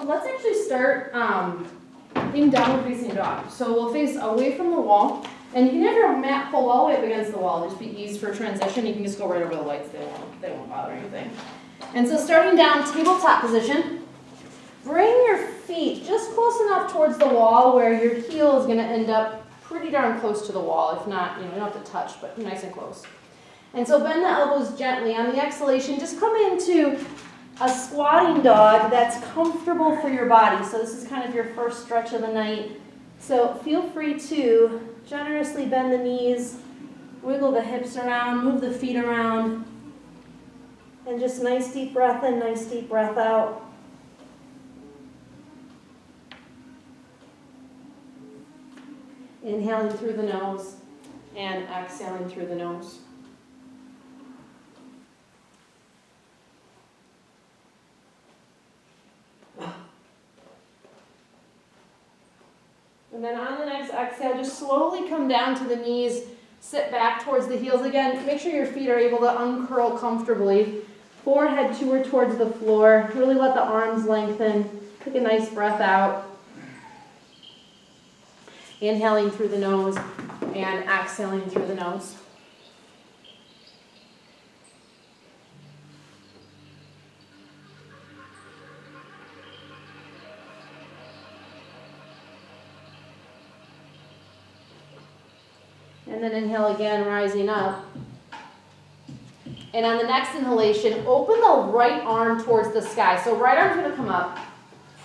let's actually start in downward facing dog. So we'll face away from the wall, and you can have your mat pulled all the way up against the wall. Just be easy for transition. You can just go right over the lights. They won't bother anything. And so starting down, tabletop position. Bring your feet just close enough towards the wall where your heel is going to end up pretty darn close to the wall. If not, you don't have to touch, but nice and close. And so bend the elbows gently. On the exhalation, just come into a squatting dog that's comfortable for your body. So this is kind of your first stretch of the night. So feel free to generously bend the knees, wiggle the hips around, move the feet around, and just nice deep breath in, nice deep breath out. Inhaling through the nose and exhaling through the nose. And then on the next exhale, just slowly come down to the knees, sit back towards the heels again. Make sure your feet are able to uncurl comfortably. Forehead towards the floor. Really let the arms lengthen. Take a nice breath out. Inhaling through the nose and exhaling through the nose. And then inhale again, rising up. And on the next inhalation, open the right arm towards the sky. So right arm's going to come up.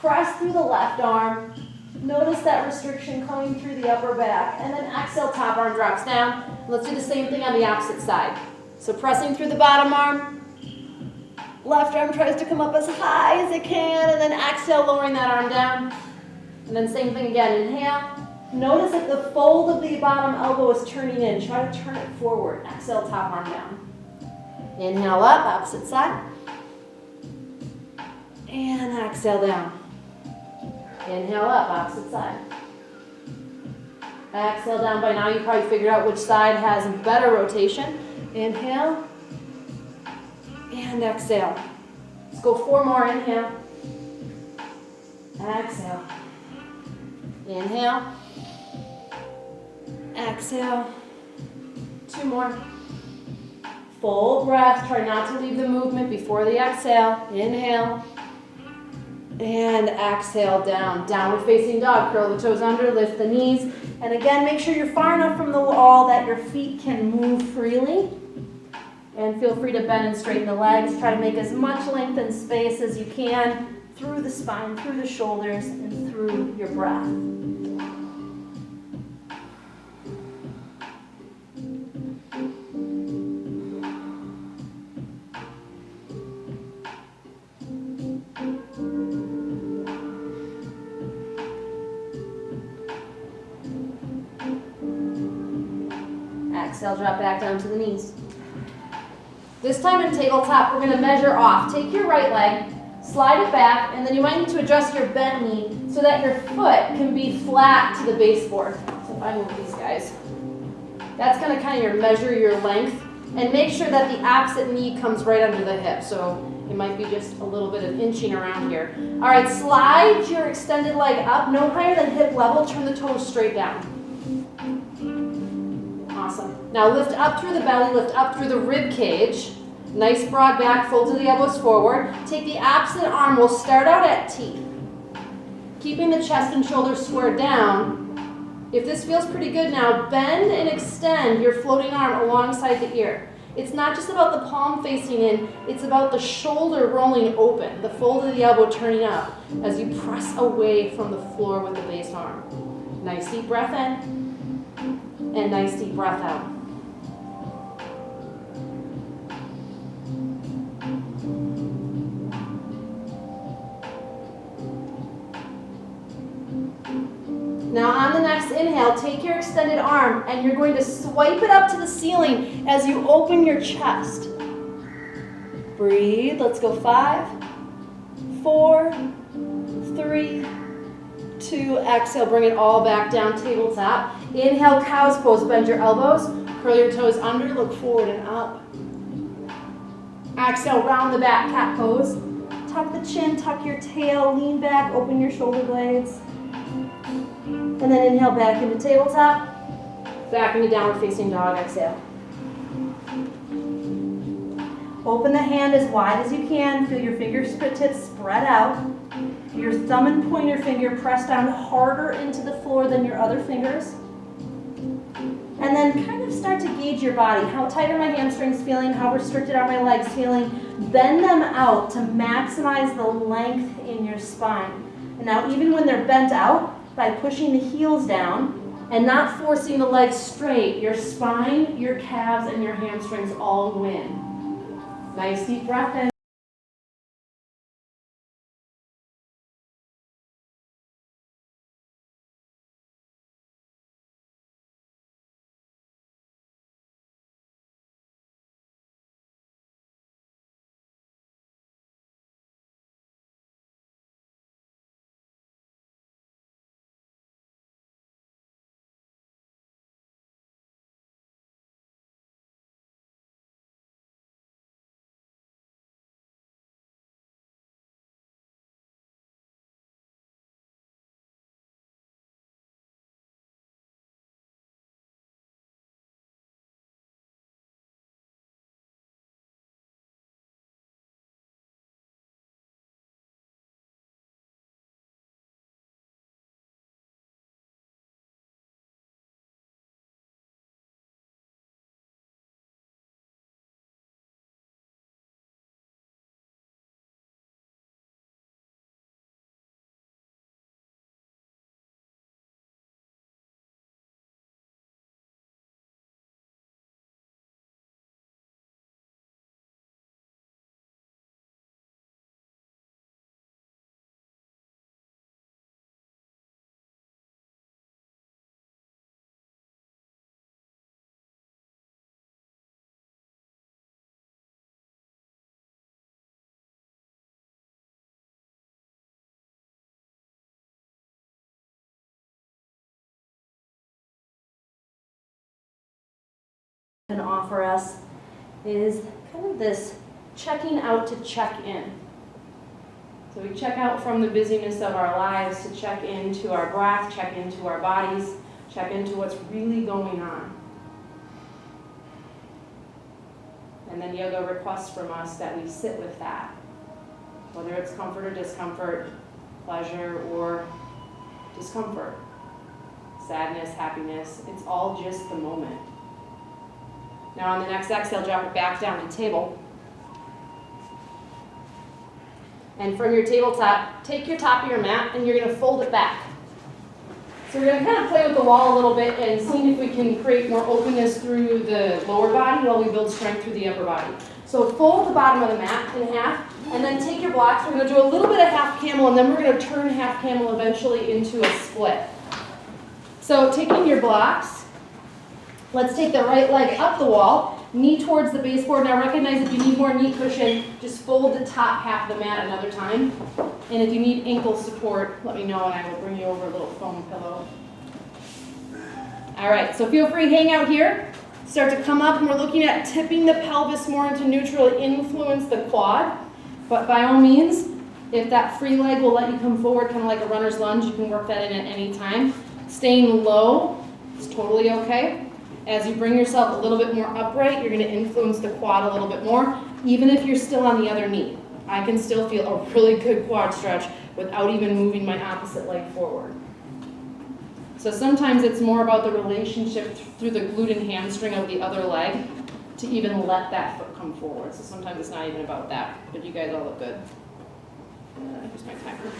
Press through the left arm. Notice that restriction coming through the upper back. And then exhale, top arm drops down. Let's do the same thing on the opposite side. So pressing through the bottom arm. Left arm tries to come up as high as it can. And then exhale, lowering that arm down. And then same thing again. Inhale. Notice that the fold of the bottom elbow is turning in. Try to turn it forward. Exhale, top arm down. Inhale up, opposite side. And exhale down. Inhale up, opposite side. Exhale down. By now you probably figured out which side has better rotation. Inhale. And exhale. Let's go 4 more. Inhale. Exhale. Inhale. Exhale. 2 more. Full breath. Try not to leave the movement before the exhale. Inhale. And exhale down. Downward facing dog. Curl the toes under, lift the knees. And again, make sure you're far enough from the wall that your feet can move freely. And feel free to bend and straighten the legs. Try to make as much length and space as you can through the spine, through the shoulders, and through your breath. Exhale, drop back down to the knees. This time in tabletop, we're going to measure off. Take your right leg, slide it back, and then you might need to adjust your bent knee so that your foot can be flat to the baseboard. So if I move these guys, that's going to kind of measure your length, and make sure that the opposite knee comes right under the hip. So it might be just a little bit of inching around here. All right, slide your extended leg up, no higher than hip level. Turn the toes straight down. Awesome. Now lift up through the belly, lift up through the rib cage. Nice broad back, fold to the elbows forward. Take the opposite arm. We'll start out at T. Keeping the chest and shoulders squared down. If this feels pretty good now, bend and extend your floating arm alongside the ear. It's not just about the palm facing in, it's about the shoulder rolling open, the fold of the elbow turning up as you press away from the floor with the base arm. Nice deep breath in. And nice deep breath out. Now on the next inhale, take your extended arm and you're going to swipe it up to the ceiling as you open your chest. Breathe. Let's go 5, 4, 3, 2. Exhale, bring it all back down, tabletop. Inhale, cow's pose. Bend your elbows, curl your toes under, look forward and up. Exhale, round the back, cat pose. Tuck the chin, tuck your tail, lean back, open your shoulder blades. And then inhale back into tabletop. Back into downward facing dog, exhale. Open the hand as wide as you can. Feel your fingertips spread out. Your thumb and pointer finger press down harder into the floor than your other fingers. And then kind of start to gauge your body. How tight are my hamstrings feeling? How restricted are my legs feeling? Bend them out to maximize the length in your spine. And now even when they're bent out, by pushing the heels down and not forcing the legs straight, your spine, your calves, and your hamstrings all win. Nice deep breath in. Going to offer us is kind of this checking out to check in. So we check out from the busyness of our lives to check into our breath, check into our bodies, check into what's really going on. And then yoga requests from us that we sit with that, whether it's comfort or discomfort, pleasure or discomfort, sadness, happiness, it's all just the moment. Now on the next exhale, drop it back down to table. And from your tabletop, take your top of your mat and you're going to fold it back. So we're going to kind of play with the wall a little bit and see if we can create more openness through the lower body while we build strength through the upper body. So fold the bottom of the mat in half and then take your blocks. We're going to do a little bit of half camel and then we're going to turn half camel eventually into a split. So taking your blocks, let's take the right leg up the wall, knee towards the baseboard. Now recognize if you need more knee cushion, just fold the top half of the mat another time. And if you need ankle support, let me know and I will bring you over a little foam pillow. All right, so feel free, hang out here. Start to come up and we're looking at tipping the pelvis more into neutral, influence the quad. But by all means, if that free leg will let you come forward, kind of like a runner's lunge, you can work that in at any time. Staying low is totally okay. As you bring yourself a little bit more upright, you're going to influence the quad a little bit more, even if you're still on the other knee. I can still feel a really good quad stretch without even moving my opposite leg forward. So sometimes it's more about the relationship through the glute and hamstring of the other leg to even let that foot come forward. So sometimes it's not even about that, but you guys all look good. Here's my timer.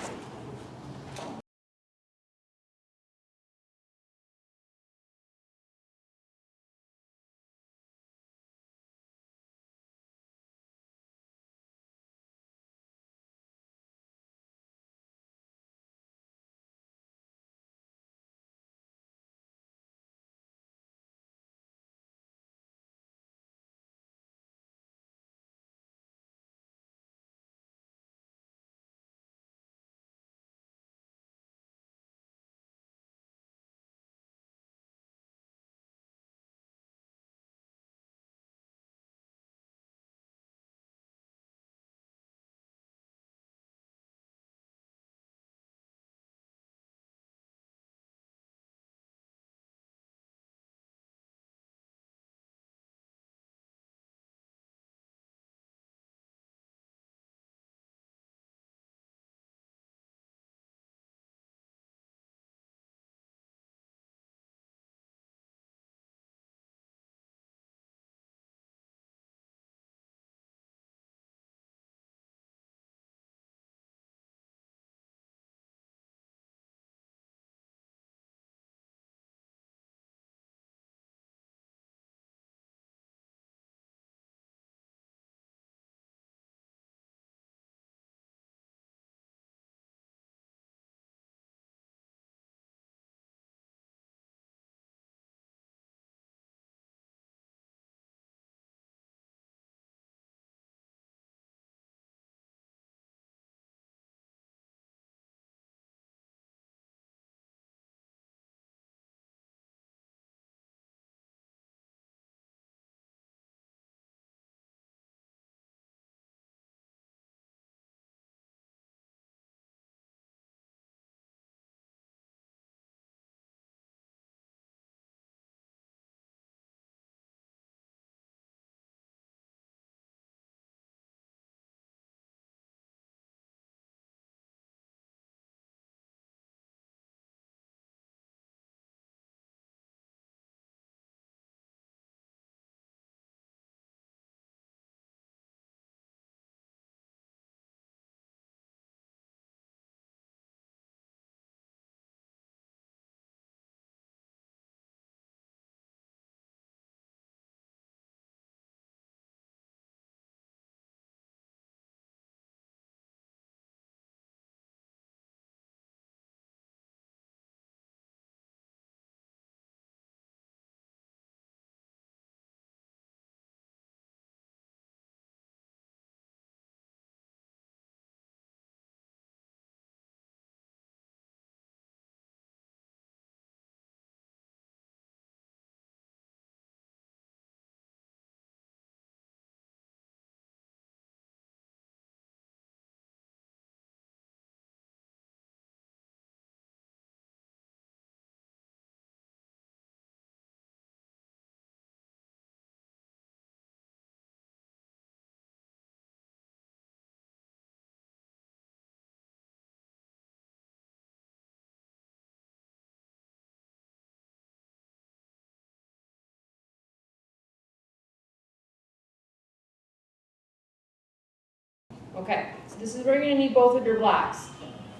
Okay, so this is where you're gonna need both of your blocks.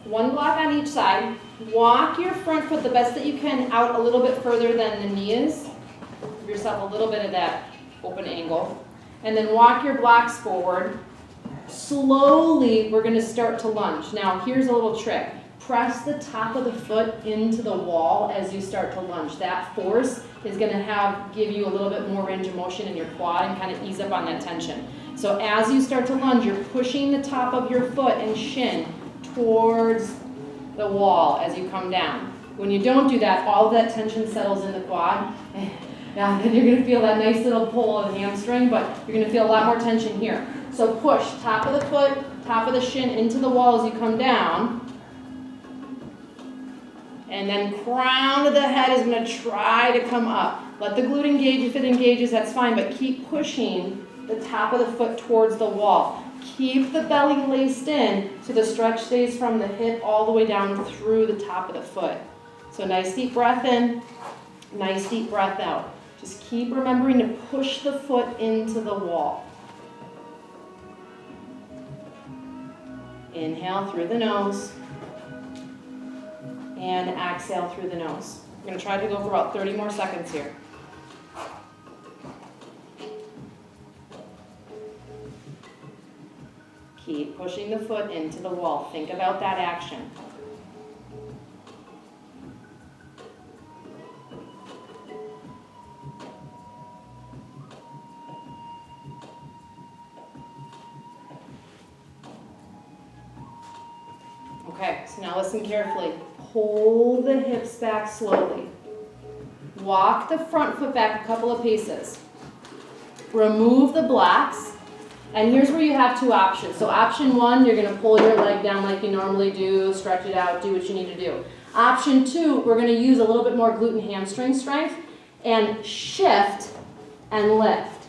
One block on each side. Walk your front foot the best that you can out a little bit further than the knee is. Give yourself a little bit of that open angle. And then walk your blocks forward. Slowly, we're gonna start to lunge. Now, here's a little trick. Press the top of the foot into the wall as you start to lunge. That force is gonna give you a little bit more range of motion in your quad and kind of ease up on that tension. So as you start to lunge, you're pushing the top of your foot and shin towards the wall as you come down. When you don't do that, all of that tension settles in the quad. Yeah, then you're gonna feel that nice little pull of the hamstring, but you're gonna feel a lot more tension here. So push top of the foot, top of the shin into the wall as you come down. And then crown of the head is gonna try to come up. Let the glute engage. If it engages, that's fine, but keep pushing the top of the foot towards the wall. Keep the belly laced in so the stretch stays from the hip all the way down through the top of the foot. So nice deep breath in, nice deep breath out. Just keep remembering to push the foot into the wall. Inhale through the nose and exhale through the nose. I'm going to try to go for about 30 more seconds here. Keep pushing the foot into the wall. Think about that action. Okay, so now listen carefully. Pull the hips back slowly. Walk the front foot back a couple of paces. Remove the blocks. And here's where you have two options. So option one, you're gonna pull your leg down like you normally do, stretch it out, do what you need to do. Option two, we're gonna use a little bit more glute and hamstring strength and shift and lift.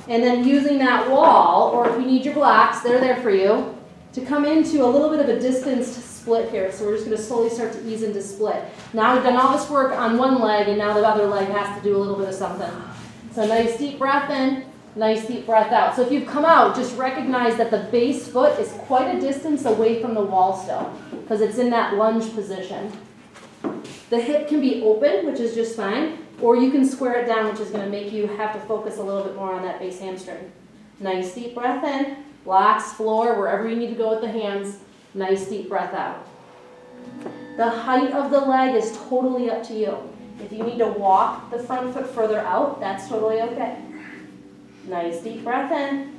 And then using that wall, or if you need your blocks, they're there for you, to come into a little bit of a distanced split here. So we're just gonna slowly start to ease into split. Now we've done all this work on one leg and now the other leg has to do a little bit of something. So nice deep breath in. Nice deep breath out. So if you've come out, just recognize that the base foot is quite a distance away from the wall still, because it's in that lunge position. The hip can be open, which is just fine, or you can square it down, which is going to make you have to focus a little bit more on that base hamstring. Nice deep breath in, blocks, floor, wherever you need to go with the hands. Nice deep breath out. The height of the leg is totally up to you. If you need to walk the front foot further out, that's totally okay. Nice deep breath in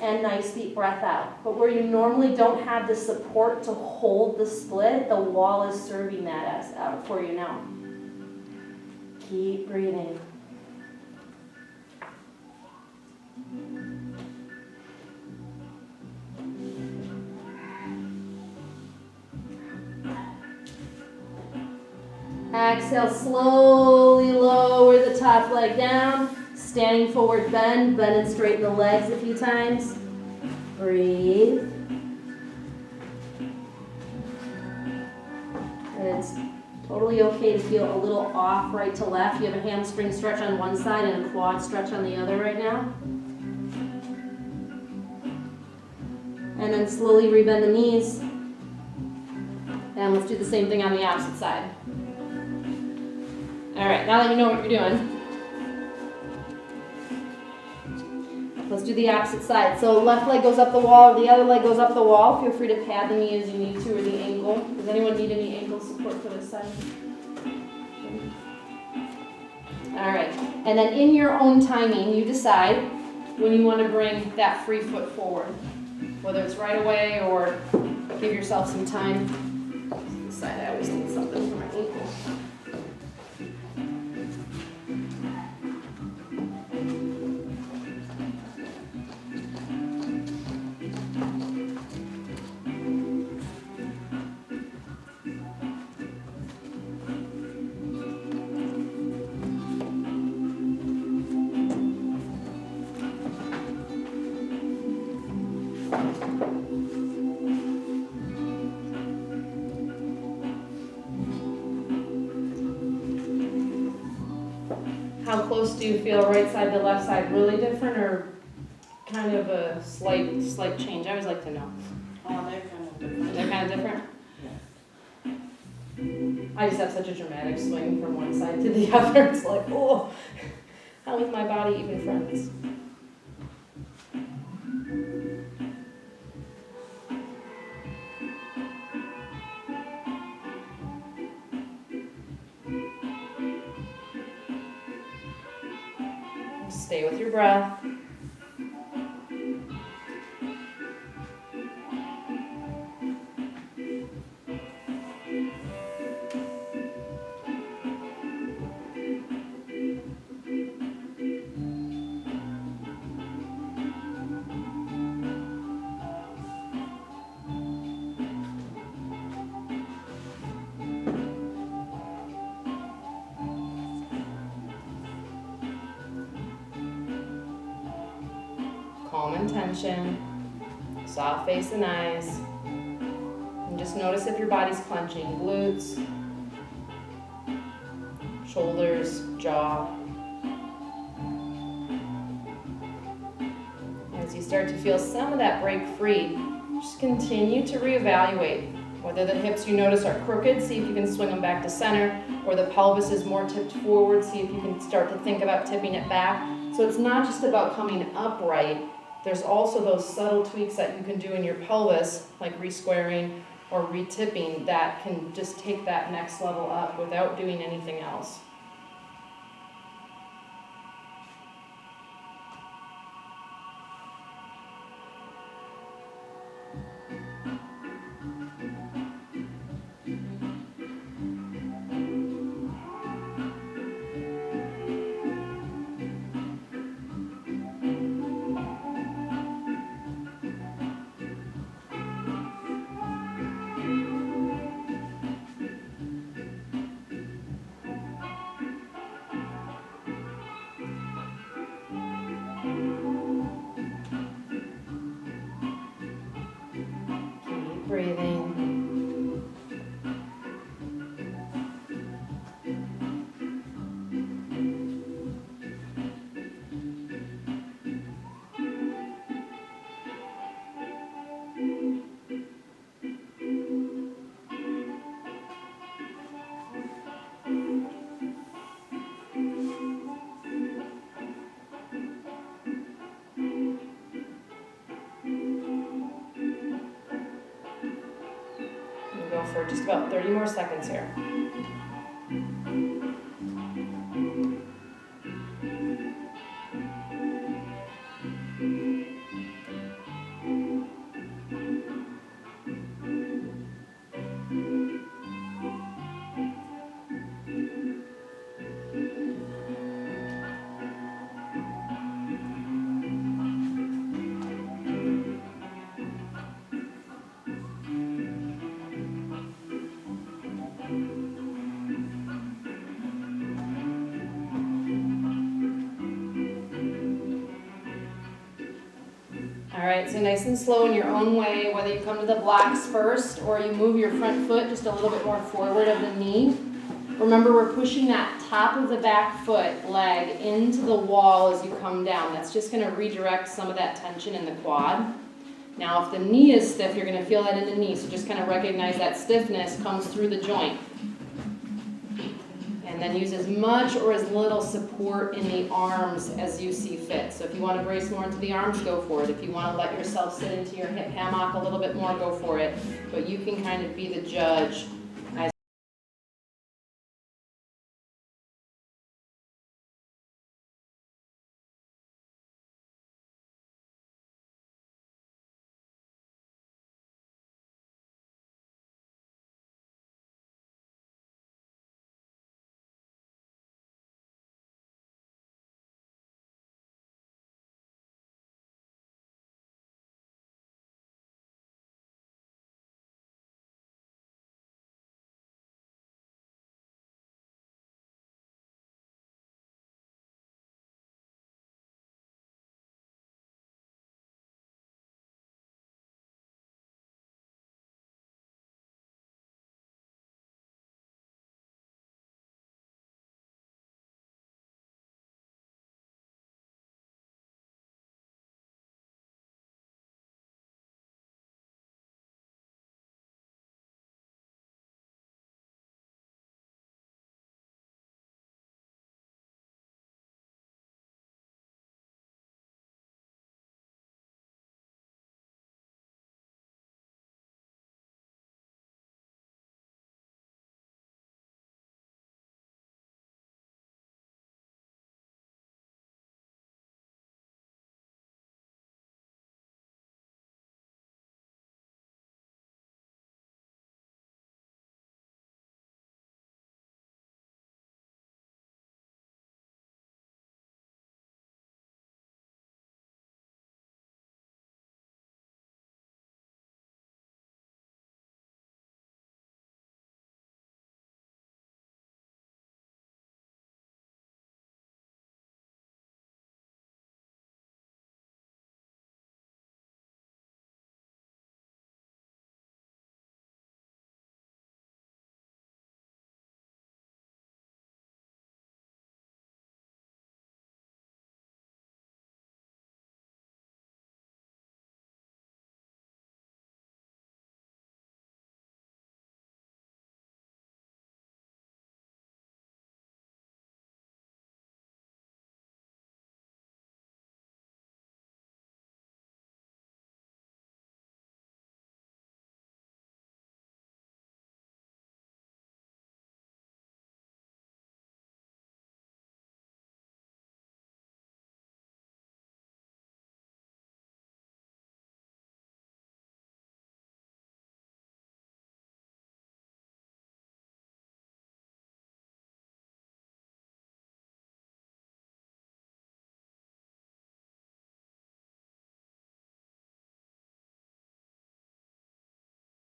and nice deep breath out. But where you normally don't have the support to hold the split, the wall is serving that as out for you now. Keep breathing. Exhale, slowly lower the top leg down. Standing forward bend, bend and straighten the legs a few times. Breathe. And it's totally okay to feel a little off right to left. You have a hamstring stretch on one side and a quad stretch on the other right now. And then slowly rebend the knees. And let's do the same thing on the opposite side. All right, now that you know what you're doing, let's do the opposite side. So left leg goes up the wall, or the other leg goes up the wall. Feel free to pad the knee as you need to, or the ankle. Does anyone need any ankle support for this side? All right, and then in your own timing, you decide when you want to bring that free foot forward, whether it's right away or give yourself some time. This side, I always need something for my ankle. How close do you feel right side to left side? Really different or kind of a slight change? I always like to know. They're kind of different. They're kind of different? I just have such a dramatic swing from one side to the other. It's like, oh, how is my body even friends? Stay with your breath. Calm and tension, soft face and eyes. And just notice if your body's clenching. Glutes, shoulders, jaw. As you start to feel some of that break free, just continue to reevaluate. Whether the hips you notice are crooked, see if you can swing them back to center, or the pelvis is more tipped forward, see if you can start to think about tipping it back. So it's not just about coming upright. There's also those subtle tweaks that you can do in your pelvis, like re-squaring or re-tipping, that can just take that next level up without doing anything else. Keep breathing. We'll go for just about 30 more seconds here. All right, so nice and slow in your own way, whether you come to the blocks first or you move your front foot just a little bit more forward of the knee. Remember, we're pushing that top of the back foot leg into the wall as you come down. That's just going to redirect some of that tension in the quad. Now, if the knee is stiff, you're going to feel that in the knee, so just kind of recognize that stiffness comes through the joint. And then use as much or as little support in the arms as you see fit. So if you want to brace more into the arms, go for it. If you want to let yourself sit into your hip hammock a little bit more, go for it. But you can kind of be the judge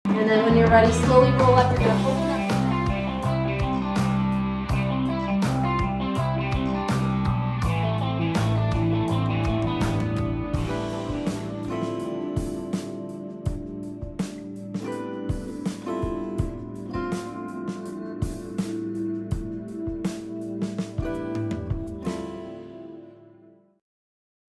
And then when you're ready, slowly roll up. You're gonna pull